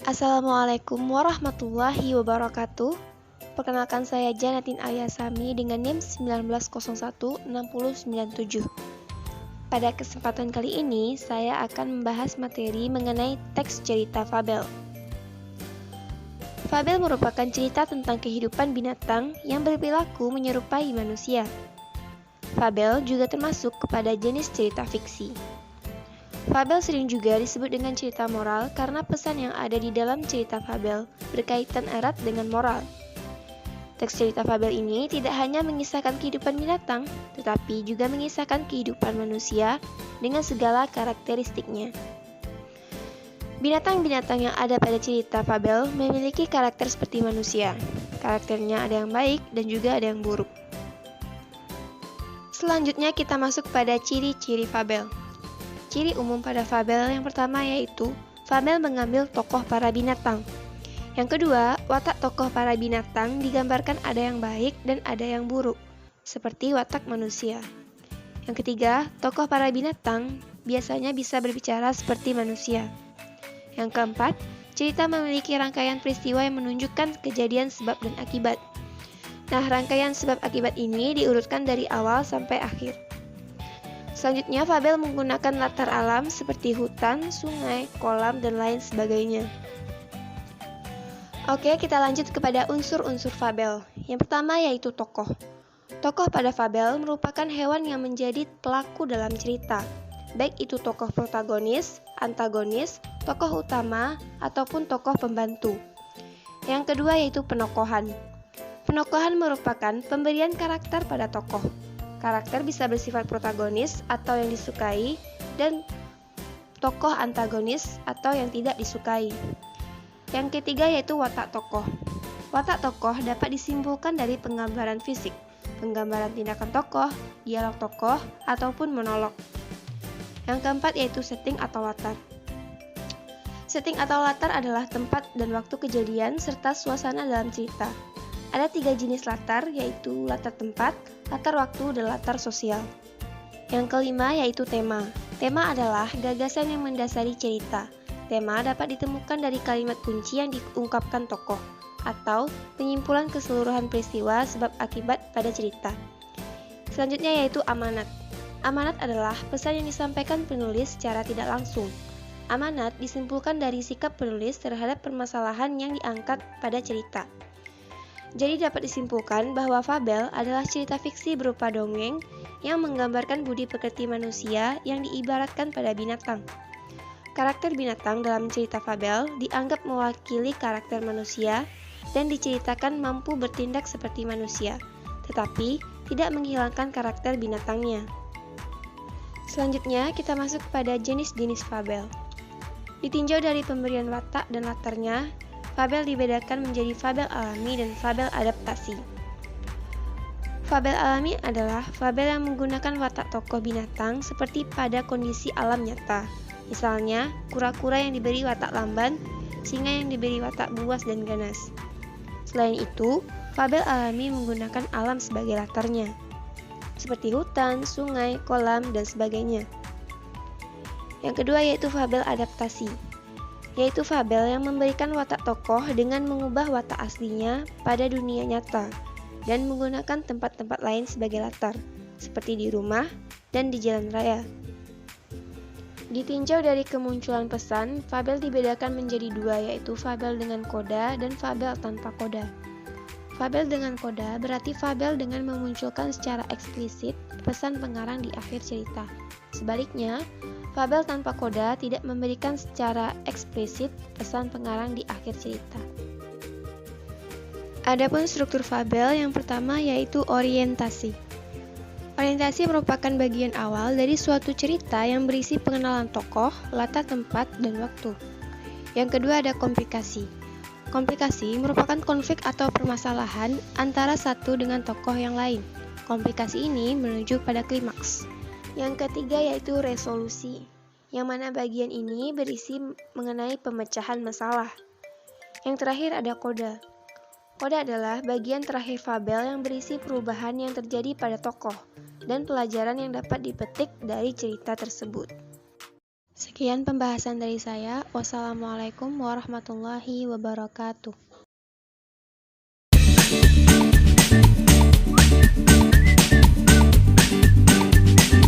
Assalamualaikum warahmatullahi wabarakatuh. Perkenalkan saya Janatin Ayasami dengan NIM 19016097. Pada kesempatan kali ini, saya akan membahas materi mengenai teks cerita fabel. Fabel merupakan cerita tentang kehidupan binatang yang berperilaku menyerupai manusia. Fabel juga termasuk kepada jenis cerita fiksi. Fabel sering juga disebut dengan cerita moral karena pesan yang ada di dalam cerita fabel berkaitan erat dengan moral. Teks cerita fabel ini tidak hanya mengisahkan kehidupan binatang, tetapi juga mengisahkan kehidupan manusia dengan segala karakteristiknya. Binatang-binatang yang ada pada cerita fabel memiliki karakter seperti manusia. Karakternya ada yang baik dan juga ada yang buruk. Selanjutnya kita masuk pada ciri-ciri fabel. Ciri umum pada fabel yang pertama yaitu fabel mengambil tokoh para binatang. Yang kedua, watak tokoh para binatang digambarkan ada yang baik dan ada yang buruk, seperti watak manusia. Yang ketiga, tokoh para binatang biasanya bisa berbicara seperti manusia. Yang keempat, cerita memiliki rangkaian peristiwa yang menunjukkan kejadian sebab dan akibat. Nah, rangkaian sebab akibat ini diurutkan dari awal sampai akhir. Selanjutnya, fabel menggunakan latar alam seperti hutan, sungai, kolam, dan lain sebagainya. Oke, kita lanjut kepada unsur-unsur fabel. Yang pertama yaitu tokoh. Tokoh pada fabel merupakan hewan yang menjadi pelaku dalam cerita, baik itu tokoh protagonis, antagonis, tokoh utama, ataupun tokoh pembantu. Yang kedua yaitu penokohan. Penokohan merupakan pemberian karakter pada tokoh. Karakter bisa bersifat protagonis atau yang disukai, dan tokoh antagonis atau yang tidak disukai. Yang ketiga yaitu watak tokoh. Watak tokoh dapat disimpulkan dari penggambaran fisik, penggambaran tindakan tokoh, dialog tokoh, ataupun monolog. Yang keempat yaitu setting atau latar. Setting atau latar adalah tempat dan waktu kejadian serta suasana dalam cerita. Ada 3 jenis latar, yaitu latar tempat, latar waktu, dan latar sosial. Yang kelima yaitu tema. Tema adalah gagasan yang mendasari cerita. Tema dapat ditemukan dari kalimat kunci yang diungkapkan tokoh, atau penyimpulan keseluruhan peristiwa sebab akibat pada cerita. Selanjutnya yaitu amanat. Amanat adalah pesan yang disampaikan penulis secara tidak langsung. Amanat disimpulkan dari sikap penulis terhadap permasalahan yang diangkat pada cerita. Jadi dapat disimpulkan bahwa fabel adalah cerita fiksi berupa dongeng yang menggambarkan budi pekerti manusia yang diibaratkan pada binatang. Karakter binatang dalam cerita fabel dianggap mewakili karakter manusia dan diceritakan mampu bertindak seperti manusia, tetapi tidak menghilangkan karakter binatangnya. Selanjutnya kita masuk pada jenis-jenis fabel. Ditinjau dari pemberian watak dan latarnya, fabel dibedakan menjadi fabel alami dan fabel adaptasi. Fabel alami adalah fabel yang menggunakan watak tokoh binatang seperti pada kondisi alam nyata. Misalnya, kura-kura yang diberi watak lamban, singa yang diberi watak buas dan ganas. Selain itu, fabel alami menggunakan alam sebagai latarnya, seperti hutan, sungai, kolam, dan sebagainya. Yang kedua yaitu fabel adaptasi, yaitu fabel yang memberikan watak tokoh dengan mengubah watak aslinya pada dunia nyata dan menggunakan tempat-tempat lain sebagai latar, seperti di rumah dan di jalan raya. Ditinjau dari kemunculan pesan, fabel dibedakan menjadi 2, yaitu fabel dengan koda dan fabel tanpa koda. Fabel dengan koda berarti fabel dengan memunculkan secara eksplisit pesan pengarang di akhir cerita. Sebaliknya, fabel tanpa koda tidak memberikan secara eksplisit pesan pengarang di akhir cerita. Adapun struktur fabel yang pertama yaitu orientasi. Orientasi merupakan bagian awal dari suatu cerita yang berisi pengenalan tokoh, latar tempat, dan waktu. Yang kedua ada komplikasi. Komplikasi merupakan konflik atau permasalahan antara satu dengan tokoh yang lain. Komplikasi ini menuju pada klimaks. Yang ketiga yaitu resolusi, yang mana bagian ini berisi mengenai pemecahan masalah. Yang terakhir ada koda. Koda adalah bagian terakhir fabel yang berisi perubahan yang terjadi pada tokoh dan pelajaran yang dapat dipetik dari cerita tersebut. Sekian pembahasan dari saya. Wassalamualaikum warahmatullahi wabarakatuh.